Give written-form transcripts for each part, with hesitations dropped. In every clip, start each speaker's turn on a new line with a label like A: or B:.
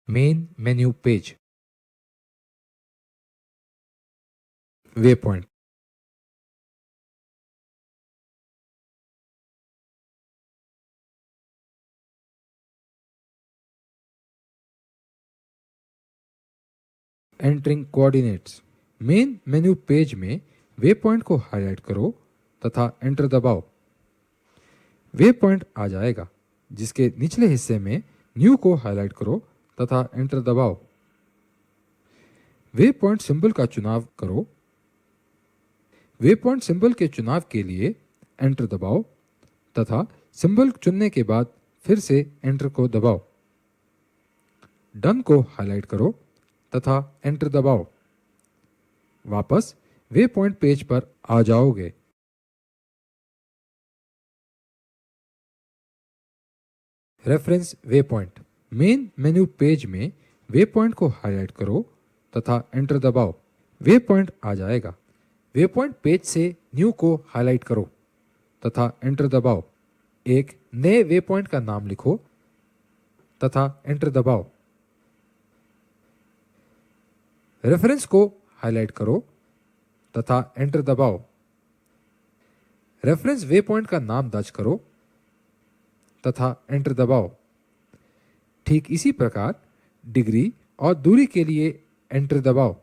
A: Main menu page. Waypoint. Entering coordinates. Main menu page में way point को highlight करो तथा एंटर दबाओ। वे पॉइंट आ जाएगा, जिसके निचले हिस्से में न्यू को हाईलाइट करो तथा एंटर दबाओ। वे पॉइंट सिंबल का चुनाव करो। वे पॉइंट सिंबल के चुनाव के लिए एंटर दबाओ तथा सिंबल चुनने के बाद फिर से एंटर को दबाओ। डन को हाईलाइट करो तथा एंटर दबाओ। वापस वे पॉइंट पेज पर आ जाओगे। Reference way point. Main menu page में वे पॉइंट को हाईलाइट करो तथा एंटर दबाओ। वे पॉइंट आ जाएगा। वे पॉइंट पेज से न्यू को हाईलाइट करो तथा एंटर दबाओ। एक नए वे पॉइंट का नाम लिखो तथा एंटर दबाओ। रेफरेंस को हाईलाइट करो तथा एंटर दबाओ। रेफरेंस वे पॉइंट का नाम दर्ज करो तथा एंटर दबाओ। ठीक इसी प्रकार डिग्री और दूरी के लिए एंटर दबाओ।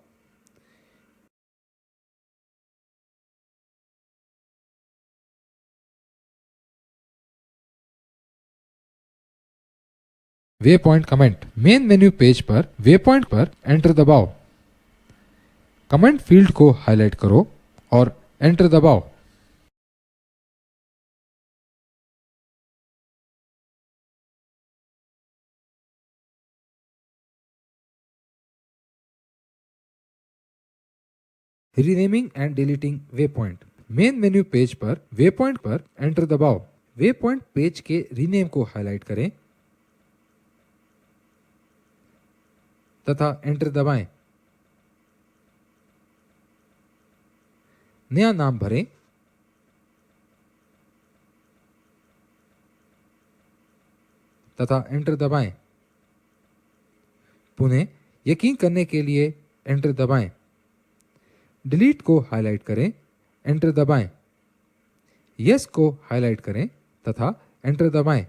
A: Way point comment. Main menu page पर वे पॉइंट पर एंटर दबाओ। कमेंट फील्ड को हाईलाइट करो और एंटर दबाओ। Renaming and deleting way point. Main menu page पर वे पॉइंट पर एंटर दबाओ। वे पॉइंट पेज के रीनेम को हाईलाइट करें तथा एंटर दबाएं। नया नाम भरें तथा एंटर दबाएं। पुनः यकीन करने के लिए एंटर दबाएं। डिलीट को हाईलाइट करें, एंटर दबाएं। यस को हाईलाइट करें तथा एंटर दबाएं।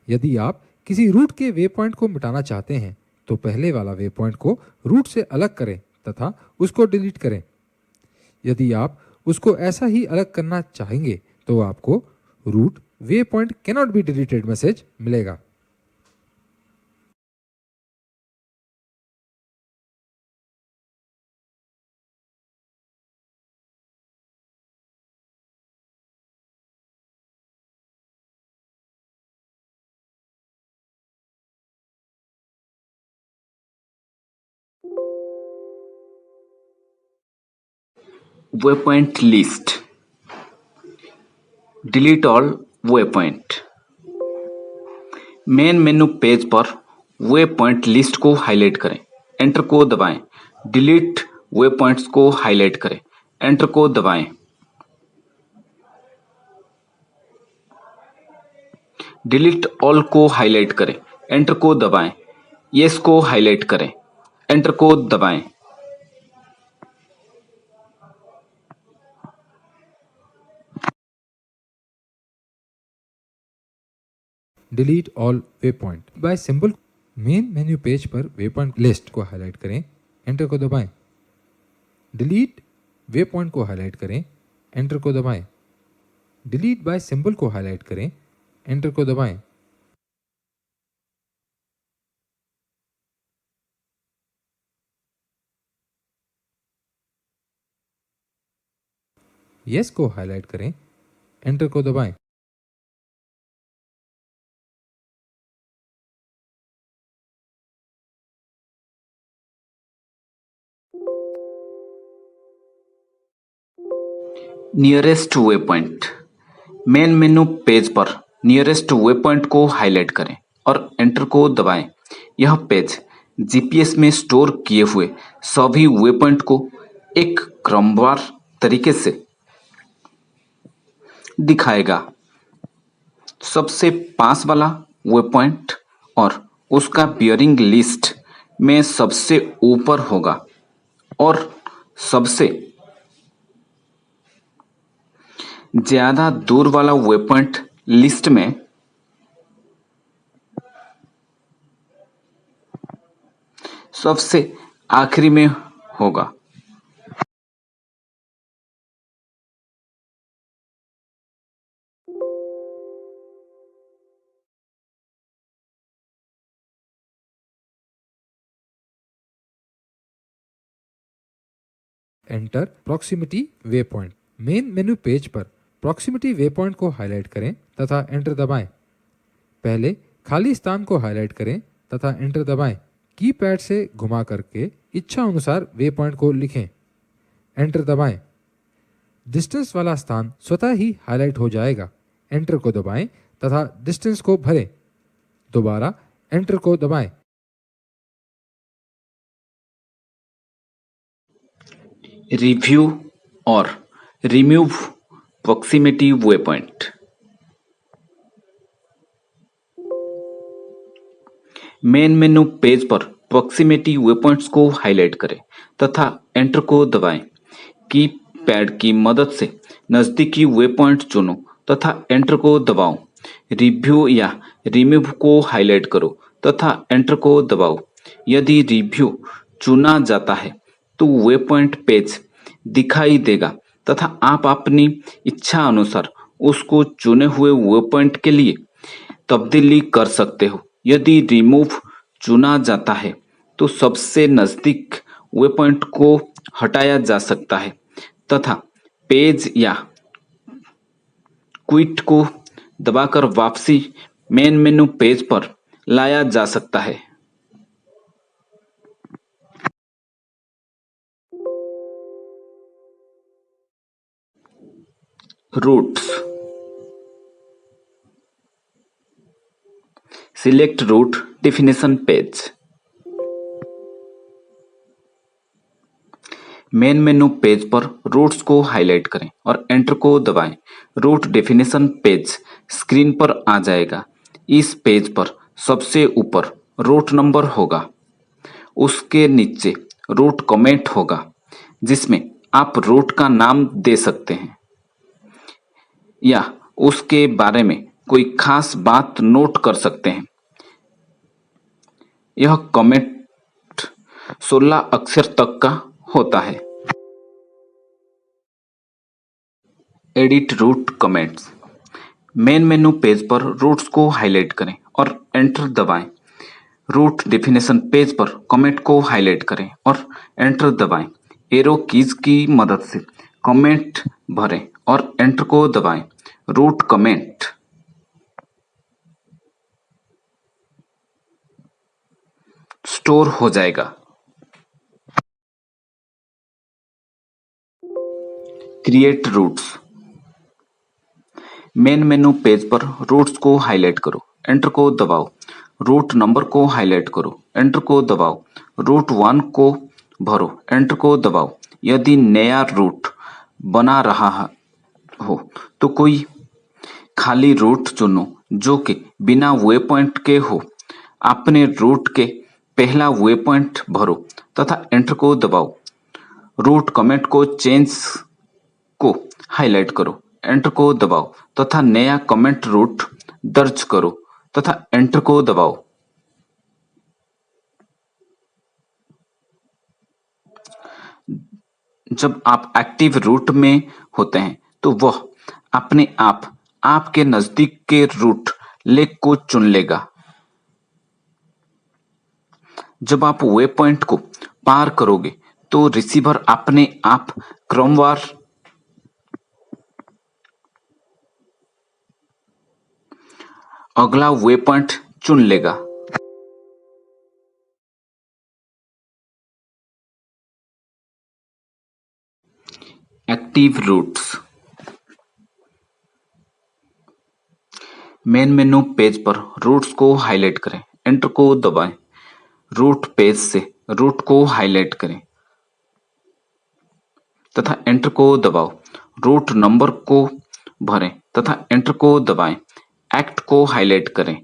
A: यदि आप किसी रूट के वे पॉइंट को मिटाना चाहते हैं तो पहले वाला वे पॉइंट को रूट से अलग करें तथा उसको डिलीट करें। यदि आप उसको ऐसा ही अलग करना चाहेंगे तो आपको route waypoint cannot be deleted message मिलेगा।
B: Waypoint list. Delete all waypoint. Main menu page पर waypoint लिस्ट को हाईलाइट करें, एंटर को दबाएं। डिलीट waypoints को हाईलाइट करें, एंटर को दबाएं। डिलीट ऑल को हाईलाइट करें, एंटर को दबाएं। यस को हाईलाइट करें, एंटर को दबाएं।
A: Delete all waypoint by symbol. Main menu page पर वे पॉइंट लिस्ट को हाईलाइट करें, एंटर को दबाएं। डिलीट वे पॉइंट को हाईलाइट करें, एंटर को दबाएं। डिलीट बाय सिंबल को हाईलाइट करें, एंटर को दबाएं। यस को हाईलाइट करें, एंटर को दबाएं।
B: Nearest way point. Main menu page पर नियरेस्ट वे पॉइंट को हाईलाइट करें और एंटर को दबाएं। यह पेज जीपीएस में स्टोर किए हुए सभी वे पॉइंट को एक क्रमवार तरीके से दिखाएगा। सबसे पास वाला वे पॉइंट और उसका बियरिंग लिस्ट में सबसे ऊपर होगा और सबसे ज्यादा दूर वाला वेपॉइंट लिस्ट में सबसे आखिरी में होगा।
A: Enter proximity way point. Main menu page पर प्रॉक्सिमिटी वे पॉइंट को हाईलाइट करें तथा एंटर दबाएं। पहले खाली स्थान को हाईलाइट करें तथा एंटर दबाएं। कीपैड से घुमा करके इच्छा अनुसार वे पॉइंट को लिखें। एंटर दबाएं। डिस्टेंस वाला स्थान स्वतः ही हाईलाइट हो जाएगा। एंटर को दबाएं तथा डिस्टेंस को भरें। दोबारा एंटर को दबाएं।
B: रिव्यू और remove proximity waypoint. Main menu page पर प्रॉक्सिमिटी वेपॉइंट्स को हाईलाइट करें तथा एंटर को दबाएं। कीपैड की मदद से नजदीकी वेपॉइंट चुनो तथा एंटर को दबाओ। रिव्यू या रिमूव को हाईलाइट करो तथा एंटर को दबाओ। यदि रिव्यू चुना जाता है तो वेपॉइंट पेज दिखाई देगा तथा आप अपनी इच्छा अनुसार उसको चुने हुए वेपॉइंट के लिए तब्दीली कर सकते हो। यदि रिमूव चुना जाता है तो सबसे नजदीक वेपॉइंट को हटाया जा सकता है तथा पेज या क्विट को दबाकर वापसी मेन मेनू पेज पर लाया जा सकता है। Routes. Select route definition page. Main menu page पर रूट्स को हाईलाइट करें और एंटर को दबाएं। रूट डेफिनेशन पेज स्क्रीन पर आ जाएगा। इस पेज पर सबसे ऊपर रूट नंबर होगा। उसके नीचे रूट कमेंट होगा जिसमें आप रूट का नाम दे सकते हैं या उसके बारे में कोई खास बात नोट कर सकते हैं। यह कमेंट 16 अक्षर तक का होता है। Edit route comments. Main menu page पर रूट्स को हाईलाइट करें और एंटर दबाएं। रूट डेफिनेशन पेज पर कमेंट को हाईलाइट करें और एंटर दबाएं। एरो कीज की मदद से कमेंट भरें और एंटर को दबाएं। रूट कमेंट स्टोर हो जाएगा। Create routes. Main menu page पर रूट्स को हाईलाइट करो, एंटर को दबाओ। रूट नंबर को हाईलाइट करो, एंटर को दबाओ। रूट 1 को भरो, एंटर को दबाओ। यदि नया रूट बना रहा हो तो कोई खाली रूट चुनो जो कि बिना वे पॉइंट के हो। अपने रूट के पहला वे पॉइंट भरो तथा एंटर को दबाओ। रूट कमेंट को चेंज को हाईलाइट करो, एंटर को दबाओ तथा नया कमेंट रूट दर्ज करो तथा एंटर को दबाओ। जब आप एक्टिव रूट में होते हैं तो वह अपने आप आपके नजदीक के रूट लेग को चुन लेगा। जब आप वे पॉइंट को पार करोगे तो रिसीवर अपने आप क्रमवार अगला वे पॉइंट चुन लेगा। Active routes. Main menu page पर रूट्स को हाईलाइट करें, एंटर को दबाएं। रूट पेज से रूट को हाईलाइट करें तथा एंटर को दबाओ। रूट नंबर को भरें तथा एंटर को दबाएं। एक्ट को हाईलाइट करें,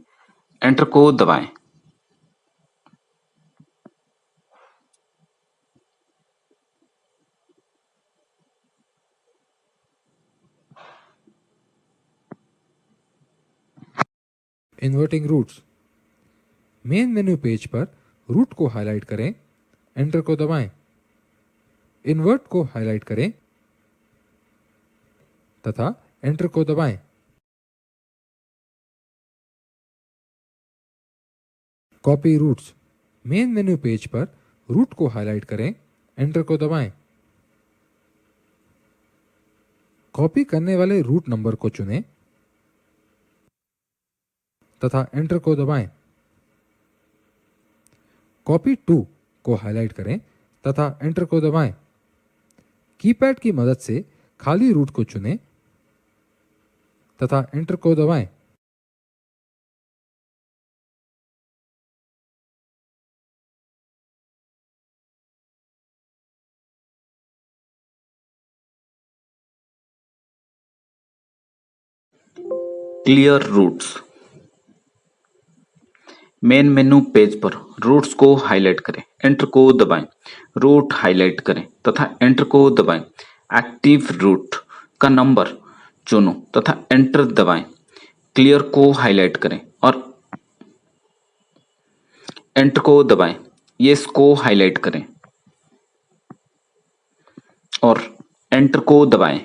B: एंटर को दबाएं।
A: Inverting routes. Main menu page पर रूट को हाईलाइट करें, एंटर को दबाएं। इन्वर्ट को हाईलाइट करें तथा एंटर को दबाएं। Copy routes. Main menu page पर रूट को हाईलाइट करें, एंटर को दबाएं। कॉपी करने वाले रूट नंबर को चुनें तथा एंटर को दबाएं। कॉपी टू को हाईलाइट करें तथा एंटर को दबाएं। कीपैड की मदद से खाली रूट को चुनें तथा एंटर को दबाएं।
B: Clear routes. Main menu page पर रूट्स को हाईलाइट करें, एंटर को दबाएं। रूट हाईलाइट करें तथा एंटर को दबाएं। एक्टिव रूट का नंबर चुनो तथा एंटर दबाएं। क्लियर को हाईलाइट करें और एंटर को दबाएं। यस को हाईलाइट करें और एंटर को दबाएं।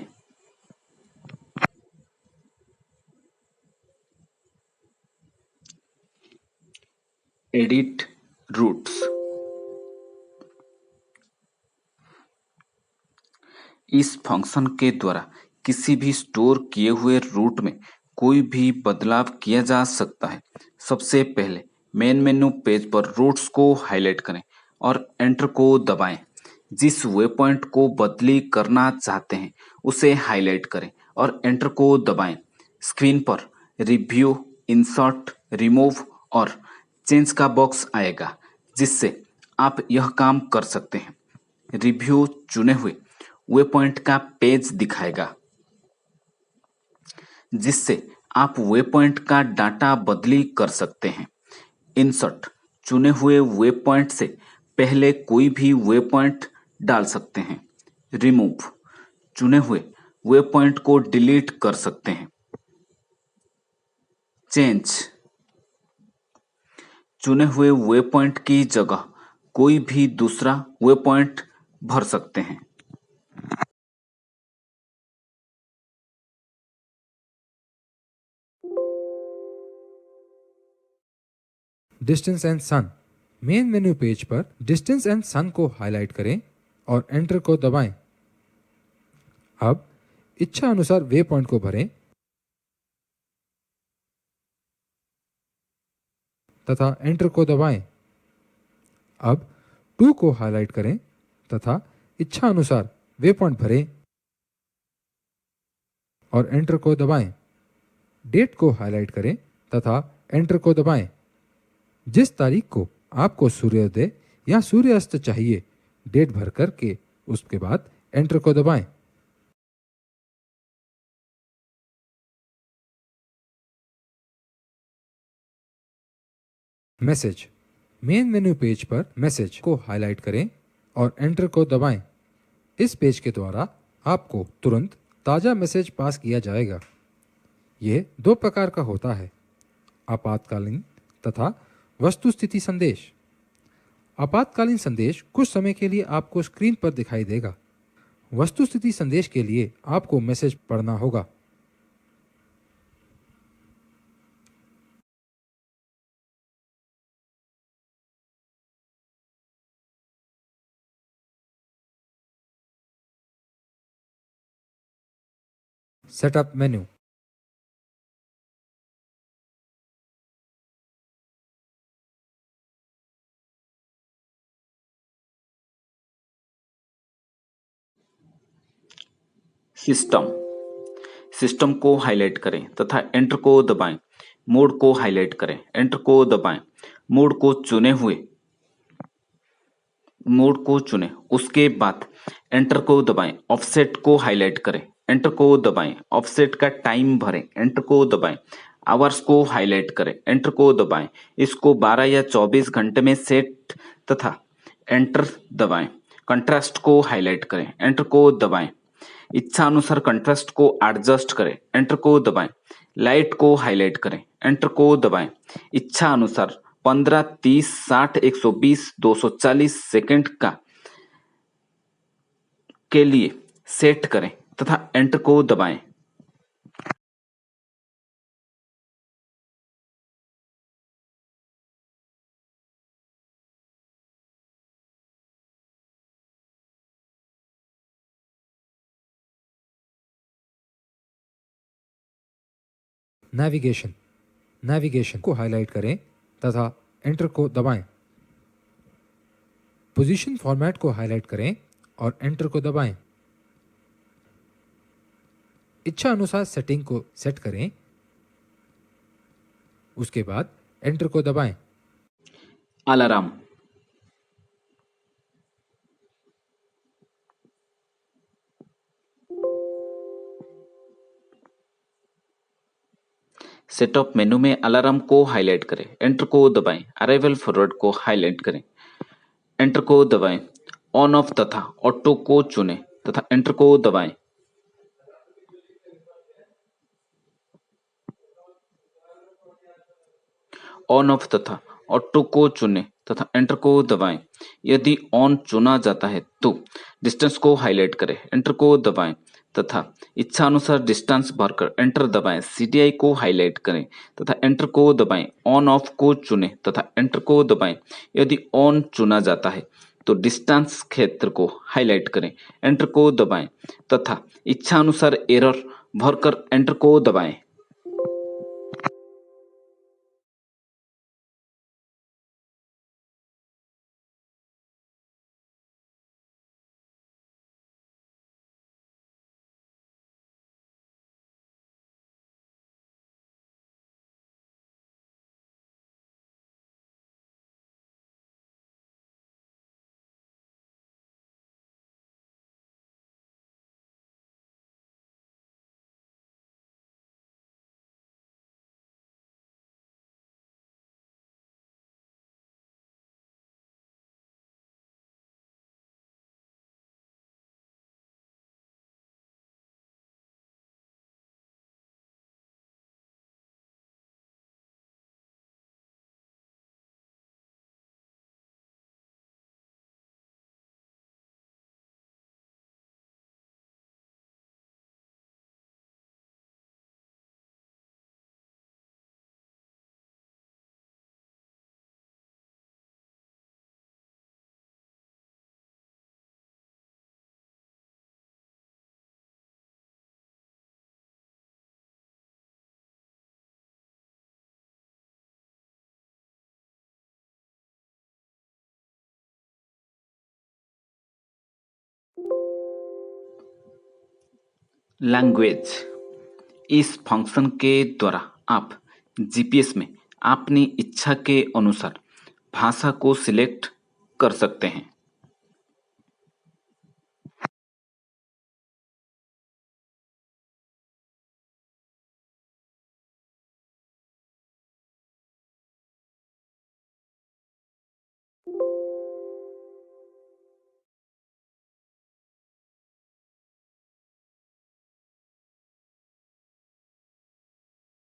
B: Edit roots. इस फंक्शन के द्वारा किसी भी स्टोर किए हुए रूट में कोई भी बदलाव किया जा सकता है। सबसे पहले मेन मेनू पेज पर रूट्स को हाईलाइट करें और एंटर को दबाएं। जिस वे पॉइंट को बदली करना चाहते हैं उसे हाईलाइट करें और एंटर को दबाएं। स्क्रीन पर रिव्यू, इंसर्ट, रिमूव और चेंज का बॉक्स आएगा जिससे आप यह काम कर सकते हैं। रिव्यू चुने हुए वे पॉइंट का पेज दिखाएगा जिससे आप वे पॉइंट का डाटा बदली कर सकते हैं। इंसर्ट चुने हुए वे पॉइंट से पहले कोई भी वे पॉइंट डाल सकते हैं। रिमूव चुने हुए वे पॉइंट को डिलीट कर सकते हैं। चेंज चुने हुए वे पॉइंट की जगह कोई भी दूसरा वे पॉइंट भर सकते हैं।
A: Distance and sun. Main menu page पर डिस्टेंस एंड सन को हाईलाइट करें और एंटर को दबाएं। अब इच्छा अनुसार वे पॉइंट को भरें तथा एंटर को दबाएं। अब 2 को हाईलाइट करें तथा इच्छा अनुसार वे पॉइंट भरें और एंटर को दबाएं। डेट को हाईलाइट करें तथा एंटर को दबाएं। जिस तारीख को आपको सूर्योदय या सूर्यास्त चाहिए डेट भर करके उसके बाद एंटर को दबाएं। मैसेज। मेन मेन्यू पेज पर मैसेज को हाईलाइट करें और एंटर को दबाएं। इस पेज के द्वारा आपको तुरंत ताज़ा मैसेज पास किया जाएगा। यह 2 प्रकार का होता है, आपातकालीन तथा वस्तुस्थिति संदेश। आपातकालीन संदेश कुछ समय के लिए आपको स्क्रीन पर दिखाई देगा। वस्तुस्थिति संदेश के लिए आपको मैसेज पढ़ना होगा। Setup menu.
B: सिस्टम। सिस्टम को हाईलाइट करें तथा एंटर को दबाएं। मोड को हाईलाइट करें, एंटर को दबाएं। मोड को चुनें, उसके बाद एंटर को दबाएं। ऑफसेट को हाईलाइट करें, एंटर को दबाएं। ऑफसेट का टाइम भरें, एंटर को दबाएं। आवर्स को हाईलाइट करें, एंटर को दबाएं। इसको 12 या 24 घंटे में सेट तथा एंटर दबाएं। कंट्रास्ट को हाईलाइट करें, एंटर को दबाएं। इच्छा अनुसार कंट्रास्ट को एडजस्ट करें, एंटर को दबाएं। लाइट को हाईलाइट करें, एंटर को दबाएं। इच्छा अनुसार 15, 30, 60, 120, 240 सेकंड का के लिए सेट करें तथा एंटर को दबाएं।
A: नेविगेशन नेविगेशन को हाईलाइट करें तथा एंटर को दबाएं। पोजीशन फॉर्मेट को हाईलाइट करें और एंटर को दबाएं। इच्छा अनुसार सेटिंग को सेट करें, उसके बाद एंटर को दबाएं।
B: अलार्म सेटअप मेनू में अलार्म को हाईलाइट करें, एंटर को दबाएं। अराइवल फॉरवर्ड को हाईलाइट करें, एंटर को दबाएं। ऑन ऑफ तथा ऑटो को चुनें तथा एंटर को दबाएं। ऑन ऑफ तथा ऑटो को चुनें तथा एंटर को दबाएं। यदि ऑन चुना जाता है तो डिस्टेंस को हाईलाइट करें, एंटर को दबाएं तथा इच्छा अनुसार डिस्टेंस भरकर एंटर दबाएं। सीडीआई को हाईलाइट करें तथा एंटर को दबाएं। ऑन ऑफ को चुनें तथा एंटर को दबाएं। यदि ऑन चुना जाता है तो डिस्टेंस क्षेत्र को हाईलाइट करें, एंटर को दबाएं तथा इच्छा अनुसार एरर भरकर एंटर को दबाएं। लैंग्वेज इस फंक्शन के द्वारा आप जीपीएस में अपनी इच्छा के अनुसार भाषा को सिलेक्ट कर सकते हैं।